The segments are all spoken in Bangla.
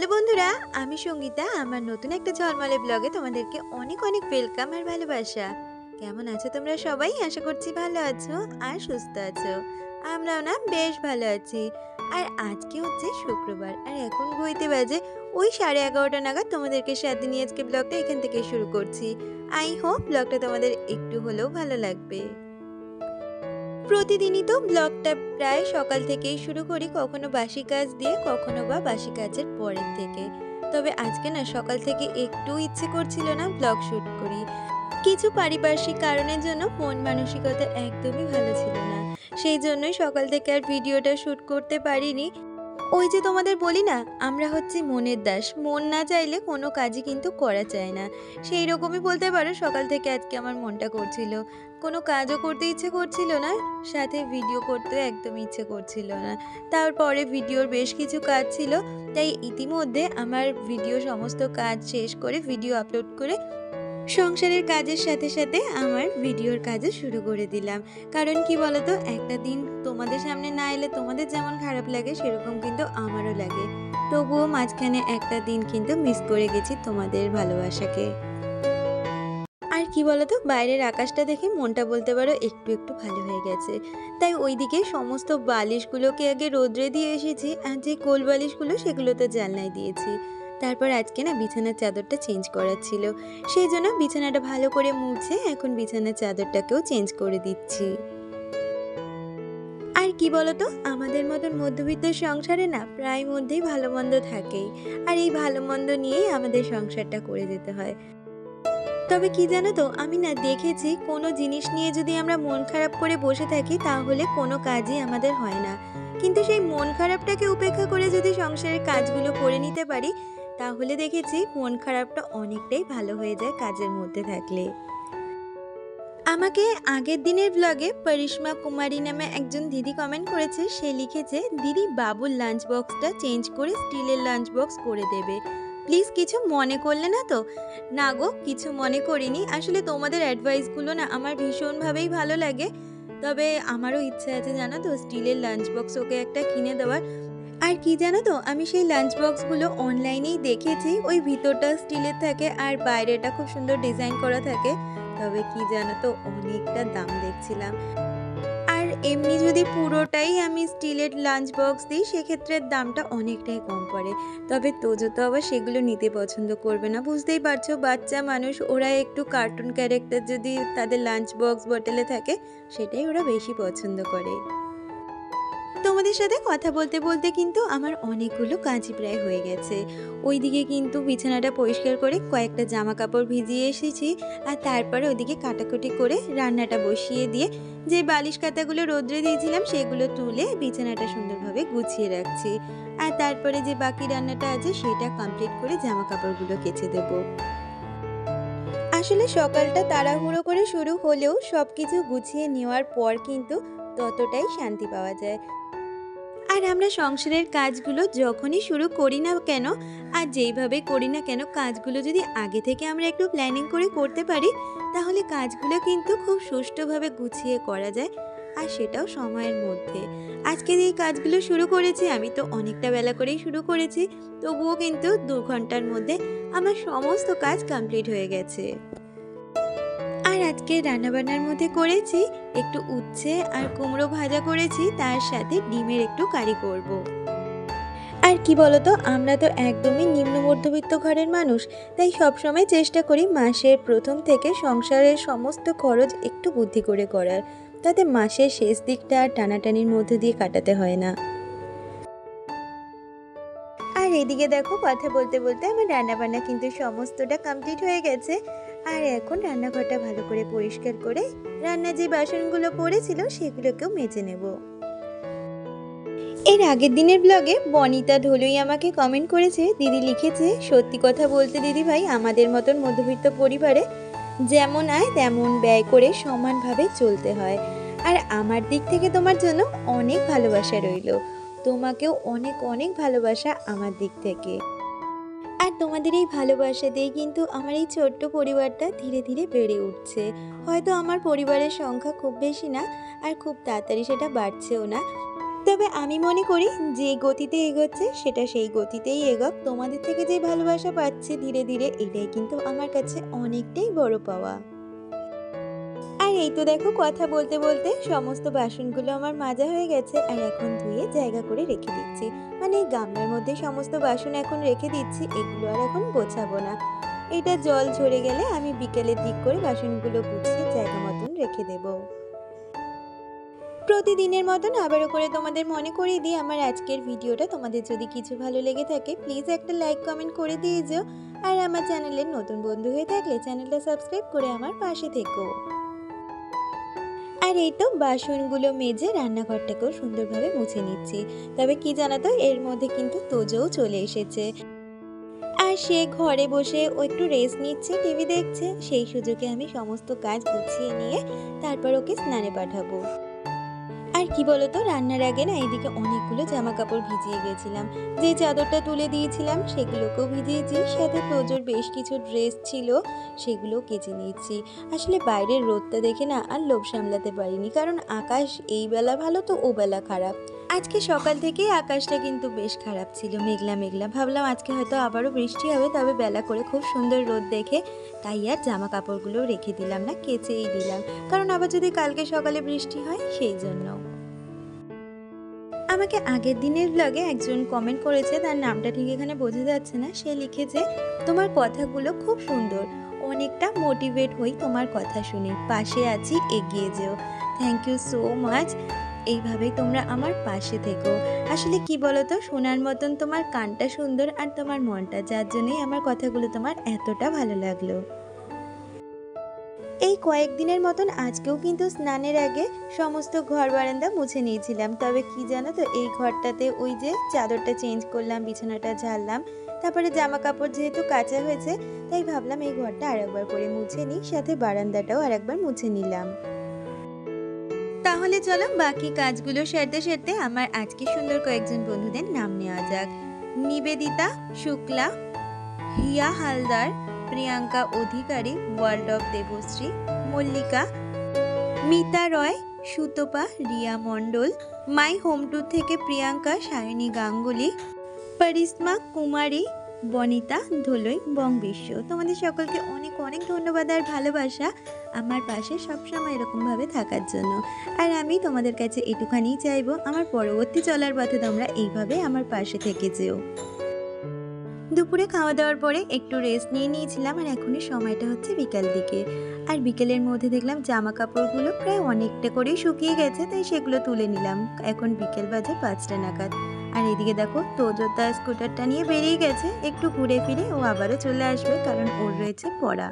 হ্যালো বন্ধুরা, আমি সঙ্গীতা। আমার নতুন একটা ঝলমলে ব্লগে তোমাদেরকে অনেক অনেক ওয়েলকাম আর ভালোবাসা। কেমন আছো তোমরা সবাই? আশা করছি ভালো আছো আর সুস্থ আছো। আমরাও না বেশ ভালো আছি। আর আজকে হচ্ছে শুক্রবার, আর এখন ঘড়িতে বাজে ওই 11:30 নাগাদ। তোমাদেরকে সাথে নিয়ে আজকে ব্লগটা এখান থেকে শুরু করছি। আই হোপ ব্লগটা তোমাদের একটু হলেও ভালো লাগবে। প্রতিদিনই তো ব্লগটা প্রায় সকাল থেকেই শুরু করি, কখনো বাসি কাজ দিয়ে, কখনো বা বাসি কাজের পরের থেকে। তবে আজকে না সকাল থেকে একটু ইচ্ছে করছিল না ব্লগ শুট করি। কিছু পারিপার্শ্বিক কারণের জন্য মন মানসিকতা একদমই ভালো ছিল না। সেই জন্যই সকাল থেকে আর ভিডিওটা শুট করতে পারিনি। ওই যে তোমাদের বলি না, আমরা হচ্ছি মনের দাস। মন না চাইলে কোনো কাজই কিন্তু করা যায় না। সেই রকমই বলতে পারো, সকাল থেকে আজকে আমার মনটা করছিল, কোনো কাজও করতে ইচ্ছে করছিল না, সাথে ভিডিও করতেও একদমই ইচ্ছে করছিল না। তারপরে ভিডিওর বেশ কিছু কাজ ছিল, তাই ইতিমধ্যে আমার ভিডিও সমস্ত কাজ শেষ করে ভিডিও আপলোড করে সংসারের কাজের সাথে সাথে আমার ভিডিওর কাজও শুরু করে দিলাম। কারণ কি বলতো, একটা দিন তোমাদের সামনে না এলে তোমাদের যেমন খারাপ লাগে, সেরকম কিন্তু আমারও লাগে। তবুও মাঝখানে একটা দিন কিন্তু মিস করে গেছি তোমাদের ভালোবাসাকে। আর কি বলতো, বাইরের আকাশটা দেখে মনটা বলতে পারো একটু একটু ভালো হয়ে গেছে। তাই ওইদিকে সমস্ত বালিশগুলোকে আগে রোদ্রে দিয়ে এসেছি, আর যে কোল বালিশগুলো সেগুলো তো জানলায় দিয়েছি। তারপর আজকে না বিছানার চাদরটা চেঞ্জ করার ছিল, সেই জন্য বিছানাটা ভালো করে মুছে এখন বিছানার চাদরটাকেও চেঞ্জ করে দিচ্ছি। আর কি বলতো, আমাদের মতন মধ্যবিত্ত সংসারে না প্রায় মধ্যেই ভালো মন্দ থাকেই। আর এই ভালো মন্দ নিয়েই আমাদের সংসারটা করে যেতে হয়। তবে কি জানো তো, আমি না দেখেছি কোনো জিনিস নিয়ে যদি আমরা মন খারাপ করে বসে থাকি, তাহলে কোনো কাজই আমাদের হয় না। কিন্তু সেই মন খারাপটাকে উপেক্ষা করে যদি সংসারের কাজগুলো করে নিতে পারি, তাহলে দেখেছি মন খারাপটা অনেকটাই ভালো হয়ে যায় কাজের মধ্যে থাকলে। আমাকে আগের দিনের ব্লগে পরিশ্মা কুমারী নামে একজন দিদি কমেন্ট করেছে। সে লিখেছে, দিদি বাবুর লাঞ্চ বক্সটা চেঞ্জ করে স্টিলের লাঞ্চ বক্স করে দেবে, প্লিজ কিছু মনে করলে না তো? না গো, কিছু মনে করিনি। আসলে তোমাদের অ্যাডভাইসগুলো না আমার ভীষণভাবেই ভালো লাগে। তবে আমারও ইচ্ছা আছে জানো তো, স্টিলের লাঞ্চ বক্স ওকে একটা কিনে দেওয়ার। আর কি জানো তো, আমি সেই লাঞ্চ বক্সগুলো অনলাইনেই দেখেছি। ওই ভিতরটা স্টিলের থাকে আর বাইরেটা খুব সুন্দর ডিজাইন করা থাকে। তবে কি জানো তো, অনেকটা দাম দেখছিলাম। আর এমনি যদি পুরোটাই আমি স্টিলের লাঞ্চ বক্স দিই, সেক্ষেত্রে দামটা অনেকটাই কম পড়ে। তবে তোজো তো আবার সেগুলো নিতে পছন্দ করবে না, বুঝতেই পারছো, বাচ্চা মানুষ, ওরা একটু কার্টুন ক্যারেক্টার যদি তাদের লাঞ্চ বক্স বটলে থাকে, সেটাই ওরা বেশি পছন্দ করে। তোমাদের সাথে কথা বলতে বলতে কিন্তু আমার অনেকগুলো কাজই প্রায় হয়ে গেছে। ওইদিকে কিন্তু বিছানাটা পরিষ্কার করে কয়েকটা জামা কাপড় ভিজিয়ে এসেছি, আর তারপরে ওইদিকে কাটাকুটি করে রান্নাটা বসিয়ে দিয়ে যে বালিশ কাতাগুলো রোদ্রে দিয়েছিলাম সেগুলো তুলে বিছানাটা সুন্দরভাবে গুছিয়ে রাখছি। আর তারপরে যে বাকি রান্নাটা আছে সেটা কমপ্লিট করে জামা কাপড়গুলো কেচে দেবো। আসলে সকালটা তাড়াহুড়ো করে শুরু হলেও সব কিছু গুছিয়ে নেওয়ার পর কিন্তু ততটাই শান্তি পাওয়া যায়। আর আমরা সংসারের কাজগুলো যখনই শুরু করি না কেন, আর যেইভাবে করি না কেন, কাজগুলো যদি আগে থেকে আমরা একটু প্ল্যানিং করে করতে পারি, তাহলে কাজগুলো কিন্তু খুব সুষ্ঠুভাবে গুছিয়ে করা যায়, আর সেটাও সময়ের মধ্যে। আজকে এই কাজগুলো শুরু করেছি, আমি তো অনেকটা বেলা করেই শুরু করেছি, তবুও কিন্তু 2 ঘন্টার মধ্যে আমার সমস্ত কাজ কমপ্লিট হয়ে গেছে। আর আজকে রান্নাবান্নার মধ্যে করেছি একটু উচ্ছে আর কুমড়ো ভাজা করেছি, তার সাথে ডিমের একটু কারি করব। আর কি বলতো, আমরা তো একদমই নিম্ন মধ্যবিত্ত ঘরের মানুষ, তাই সবসময় চেষ্টা করি মাসের প্রথম থেকে সংসারের সমস্ত খরচ একটু বুদ্ধি করে করার, তাতে মাসের শেষ দিকটা আর টানাটানির মধ্যে দিয়ে কাটাতে হয় না। আর এদিকে দেখো, কথা বলতে বলতে আমার রান্নাবান্না কিন্তু সমস্তটা কমপ্লিট হয়ে গেছে। আর এখন রান্নাঘরটা ভালো করে পরিষ্কার করে রান্না যে বাসনগুলো পড়েছিল সেগুলোকেও মেজে নেব। এর আগের দিনের ব্লগে বনিতা ঢোলুই আমাকে কমেন্ট করেছে, দিদি লিখেছে, সত্যি কথা বলতে দিদি ভাই, আমাদের মতন মধ্যবিত্ত পরিবারে যেমন আয় তেমন ব্যয় করে সমানভাবে চলতে হয়। আর আমার দিক থেকে তোমার জন্য অনেক ভালোবাসা রইল। তোমাকেও অনেক অনেক ভালোবাসা আমার দিক থেকে। আর তোমাদের এই ভালোবাসা দিয়ে কিন্তু আমার এই ছোট্ট পরিবারটা ধীরে ধীরে বেড়ে উঠছে। হয়তো আমার পরিবারের সংখ্যা খুব বেশি না, আর খুব তাড়াতাড়ি সেটা বাড়ছেও না, তবে আমি মনে করি যে গতিতে এগোচ্ছে সেটা সেই গতিতেই এগোক। তোমাদের থেকে যে ভালোবাসা পাচ্ছি ধীরে ধীরে, এটাই কিন্তু আমার কাছে অনেকটাই বড় পাওয়া। আর এই তো দেখো, কথা বলতে বলতে সমস্ত বাসনগুলো আমার মাজা হয়ে গেছে, আর এখন ধুয়ে জায়গা করে রেখে দিচ্ছি। মানে এই গামলার মধ্যে সমস্ত বাসন এখন রেখে দিচ্ছি, এগুলো আর এখন গোছাবো না। এটা জল ঝরে গেলে আমি বিকেলের দিক করে বাসনগুলো গুছিয়ে জায়গা মতন রেখে দেবো। প্রতিদিনের মতন আবারও করে তোমাদের মনে করিয়ে দিই, আমার আজকের ভিডিওটা তোমাদের যদি কিছু ভালো লেগে থাকে প্লিজ একটা লাইক কমেন্ট করে দিয়ে যেও। আর আমার চ্যানেলের নতুন বন্ধু হয়ে থাকলে চ্যানেলটা সাবস্ক্রাইব করে আমার পাশে থেকো। আর এই তো বাসনগুলো মেজে রান্নাঘরটাকেও সুন্দরভাবে মুছে নিচ্ছি। তবে কি জানো তো, এর মধ্যে কিন্তু তোজও চলে এসেছে। আর সে ঘরে বসে ও একটু রেস্ট নিচ্ছে, টিভি দেখছে। সেই সুযোগে আমি সমস্ত কাজ গুছিয়ে নিয়ে তারপর ওকে স্নানে পাঠাবো। আর কি বলতো, রান্নার আগে না এদিকে অনেকগুলো জামা কাপড় ভিজিয়ে গেছিলাম। যে চাদরটা তুলে দিয়েছিলাম সেগুলোকেও ভিজিয়েছি, সাথে তোজোর বেশ কিছু ড্রেস ছিল সেগুলোও কেচে নিয়েছি। আসলে বাইরের রোদটা দেখে না আর লোভ সামলাতে পারিনি, কারণ আকাশ এই বেলা ভালো তো ও বেলা খারাপ। আজকে সকাল থেকেই আকাশটা কিন্তু বেশ খারাপ ছিল, মেঘলা মেঘলা। ভাবলাম আজকে হয়তো আবারও বৃষ্টি হবে, তবে বেলা করে খুব সুন্দর রোদ দেখে তাই আর জামা কাপড়গুলো রেখে দিলাম না, কেচেই দিলাম, কারণ আবার যদি কালকে সকালে বৃষ্টি হয় সেই জন্য। আমাকে আগের দিনের ব্লগে একজন কমেন্ট করেছে, তার নামটা ঠিক এখানে বোঝা যাচ্ছে না। সে লিখেছে, তোমার কথাগুলো খুব সুন্দর, অনেকটা মোটিভেট হই তোমার কথা শুনে, পাশে আছি, এগিয়ে যেও। Thank you so much. এইভাবেই তোমরা আমার পাশে থেকো। আসলে কি বলতো, শোনার মতন তোমার কানটা সুন্দর আর তোমার মনটা, যার জন্যই আমার কথাগুলো তোমার এতটা ভালো লাগলো। এই কয়েকদিনের মতন আজকেও কিন্তু স্নানের আগে সমস্ত ঘর বারান্দা মুছে নিয়েছিলাম। তবে কি জানো তো, এই ঘরটাতে ওই যে চাদরটা চেঞ্জ করলাম, বিছানাটা ঝাড়লাম, তারপরে জামা কাপড় যেহেতু কাচা হয়েছে তাই ভাবলাম এই ঘরটা আরেকবার করে মুছে নিই, সাথে বারান্দাটাও আরেকবার মুছে নিলাম। তাহলে চলো বাকি কাজগুলো সেরতে সেরতে আমার আজকে সুন্দর কয়েকজন বন্ধুদের নাম নেওয়া যাক। Nivedita Shukla, Hiya Haldar, Priyanka Adhikari, world of Debashree, Mallika, Mita Roy, Sutapa, Riya Mondal, my home tour থেকে প্রিয়াঙ্কা, সায়নী গাঙ্গুলি, পরিসমা কুমারী, বনিতা ধলই, বং বিশ্ব। তোমাদের সকলকে অনেক অনেক ধন্যবাদ আর ভালোবাসা আমার পাশে সবসময় এরকমভাবে থাকার জন্য। আর আমি তোমাদের কাছে এটুখানি চাইবো, আমার পরবর্তী চলার পথে তোমরা এইভাবে আমার পাশে থেকে যেও। দুপুরে খাওয়া দাওয়ার পরে একটু রেস্ট নিয়ে নিয়েছিলাম, আর এখনই সময়টা হচ্ছে বিকাল দিকে। আর বিকেলের মধ্যে দেখলাম জামা কাপড়গুলো প্রায় অনেকটা করেই শুকিয়ে গেছে, তাই সেগুলো তুলে নিলাম। এখন বিকেল বাজে 5টা নাগাদ। আর এদিকে দেখো, তোজো তার স্কুটারটা নিয়ে বেরিয়ে গেছে, একটু ঘুরে ফিরে ও আবারও চলে আসবে, কারণ ওর রয়েছে পড়া।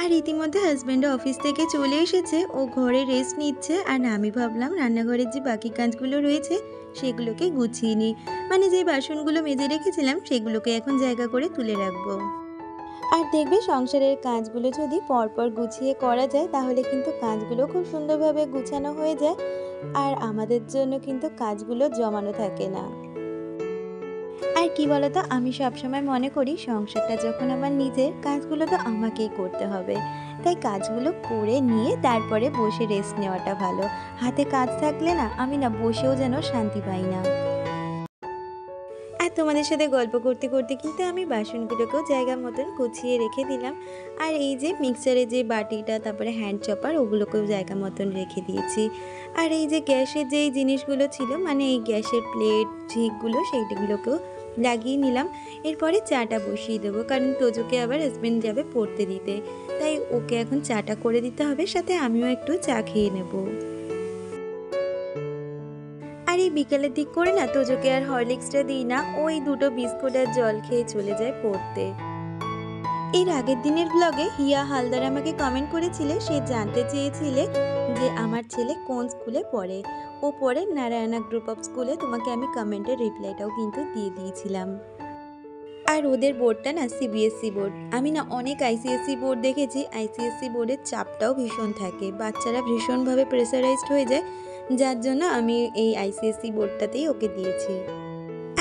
আর ইতিমধ্যে হাজব্যান্ড অফিস থেকে চলে এসেছে, ও ঘরে রেস্ট নিচ্ছে। আর আমি ভাবলাম রান্নাঘরের যে বাকি কাজগুলো রয়েছে সেগুলোকে গুছিয়ে নিই, মানে যে বাসনগুলো মেজে রেখেছিলাম সেগুলোকে এখন জায়গা করে তুলে রাখবো। আর দেখবে, সংসারের কাজগুলো যদি পরপর গুছিয়ে করা যায় তাহলে কিন্তু কাজগুলো খুব সুন্দরভাবে গুছানো হয়ে যায়, আর আমাদের জন্য কিন্তু কাজগুলো জমানো থাকে না। আর কি বলতো, আমি সবসময় মনে করি সংসারটা যখন আমার নিজের, কাজগুলো তো আমাকেই করতে হবে। তাই কাজগুলো করে নিয়ে তারপরে বসে রেস্ট নেওয়াটা ভালো। হাতে কাজ থাকলে না আমি না বসেও যেন শান্তি পাই না। আর তোমাদের সাথে গল্প করতে করতে কিন্তু আমি বাসনগুলোকেও জায়গা মতন গুছিয়ে রেখে দিলাম। আর এই যে মিক্সারের যে বাটিটা, তারপরে হ্যান্ড চপার, ওগুলোকেও জায়গা মতন রেখে দিয়েছি। আর এই যে গ্যাসের যেই জিনিসগুলো ছিল, মানে এই গ্যাসের প্লেট ঝিকগুলো, সেইগুলোকেও লাগিয়ে নিলাম। এরপরে চাটা বসিয়ে দেবো, কারণ তোজোকে আবার হাজবেন্ড যাবে পড়তে দিতে, তাই ওকে এখন চাটা করে দিতে হবে, সাথে আমিও একটু চা খেয়ে নেবো। আর এই বিকেলের দিক করে না তোজোকে আর হরলিক্সটা দিই না, ওই দুটো বিস্কুট আর জল খেয়ে চলে যায় পড়তে। এর আগের দিনের ব্লগে হিয়া হালদার আমাকে কমেন্ট করেছিলে, সে জানতে চেয়েছিলে যে আমার ছেলে কোন স্কুলে পড়ে। ও পড়ে নারায়ণা গ্রুপ অফ স্কুলে। তোমাকে আমি কমেন্টের রিপ্লাইটাও কিন্তু দিয়ে দিয়েছিলাম। আর ওদের বোর্ডটা না সিবিএসসি বোর্ড। আমি না অনেক আইসিএসসি বোর্ড দেখেছি, আইসিএসসি বোর্ডের চাপটাও ভীষণ থাকে, বাচ্চারা ভীষণভাবে প্রেসারাইজড হয়ে যায়, যার জন্য আমি এই আইসিএসসি বোর্ডটাতেই ওকে দিয়েছি।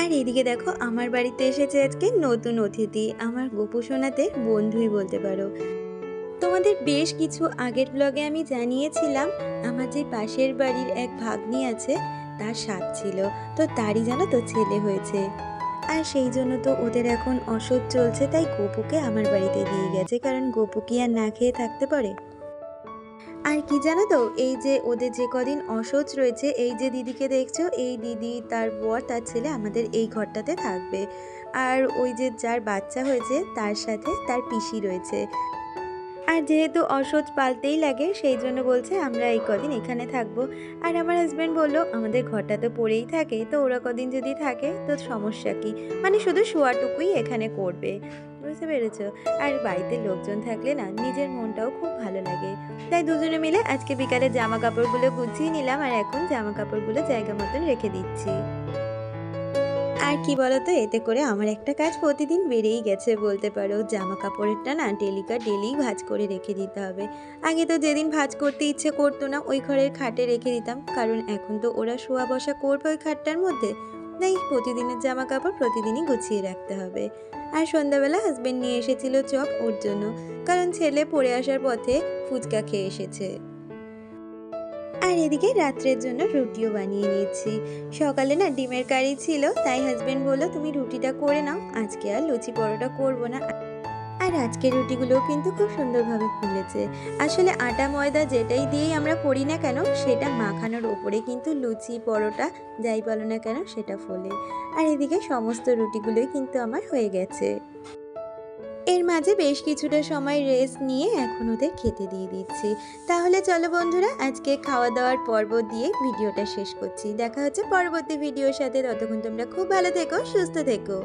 আর এদিকে দেখো, আমার বাড়িতে এসেছে আজকে নতুন অতিথি, আমার গোপু সোনাতে বন্ধুই বলতে পারো। তোমাদের বেশ কিছু আগের ব্লগে আমি জানিয়েছিলাম আমার যে পাশের বাড়ির এক ভাগ্নি আছে তার সাথ ছিল, তো তারই জানো তো ছেলে হয়েছে। আর সেই জন্য তো ওদের এখন অসহ্য চলছে, তাই গপুকে আমার বাড়িতে দিয়ে গেছে, কারণ গপু কি আর না খেয়ে থাকতে পারে। আর কি জানো তো, এই যে ওদের যে কদিন অসহ্য রয়েছে, এই যে দিদিকে দেখছো, এই দিদি তার বর তার ছেলে আমাদের এই ঘরটাতে থাকবে। আর ওই যে যার বাচ্চা হয়েছে তার সাথে তার পিসি রয়েছে। আর যেহেতু অসহ্য পালতেই লাগে, সেই জন্য বলছে আমরা এই কদিন এখানে থাকবো। আর আমার হাজব্যান্ড বললো আমাদের ঘরটা তো পড়েই থাকে, তো ওরা কদিন যদি থাকে তো সমস্যা কি, মানে শুধু শোয়াটুকুই এখানে করবে, বুঝতে পেরেছো। আর বাড়িতে লোকজন থাকলে না নিজের মনটাও খুব ভালো লাগে। তাই দুজনে মিলে আজকে বিকালে জামা কাপড়গুলো গুছিয়ে নিলাম, আর এখন জামা কাপড়গুলো জায়গা মতন রেখে দিচ্ছি। আর কি বলতো, এতে করে আমার একটা কাজ প্রতিদিন বেড়েই গেছে বলতে পারো। জামা কাপড়েরটা না ডেলি ভাঁজ করে রেখে দিতে হবে। আগে তো যেদিন ভাঁজ করতে ইচ্ছে করতো না ওই ঘরের খাটে রেখে দিতাম, কারণ এখন তো ওরা শোয়া বসা করবে ওই খাটটার মধ্যে, তাই প্রতিদিনের জামা কাপড় প্রতিদিনই গুছিয়ে রাখতে হবে। আর সন্ধ্যাবেলা হাজবেন্ড নিয়ে এসেছিল চপ ওর জন্য, কারণ ছেলে পড়ে আসার পথে ফুচকা খেয়ে এসেছে। আর এদিকে রাত্রের জন্য রুটিও বানিয়ে নিয়েছি। সকালে না ডিমের কারি ছিল, তাই হাজবেন্ড বললো তুমি রুটিটা করে নাও, আজকে আর লুচি পরোটা করবো না। আর আজকের রুটিগুলোও কিন্তু খুব সুন্দরভাবে ফুলেছে। আসলে আটা ময়দা যেটাই দিয়েই আমরা করি না কেন, সেটা মাখানোর ওপরে কিন্তু লুচি পরোটা যাই বলো না কেন সেটা ফোলে। আর এদিকে সমস্ত রুটিগুলোই কিন্তু আমার হয়ে গেছে। এর মাঝে বেশ কিছুটা সময় রেস্ট নিয়ে এখন ওদের খেতে দিয়ে দিচ্ছি। তাহলে চলো বন্ধুরা, আজকে খাওয়া দাওয়ার পর্ব দিয়ে ভিডিওটা শেষ করছি। দেখা হচ্ছে পরবর্তী ভিডিওর সাথে, ততক্ষণ তোমরা খুব ভালো থেকো, সুস্থ থেকো।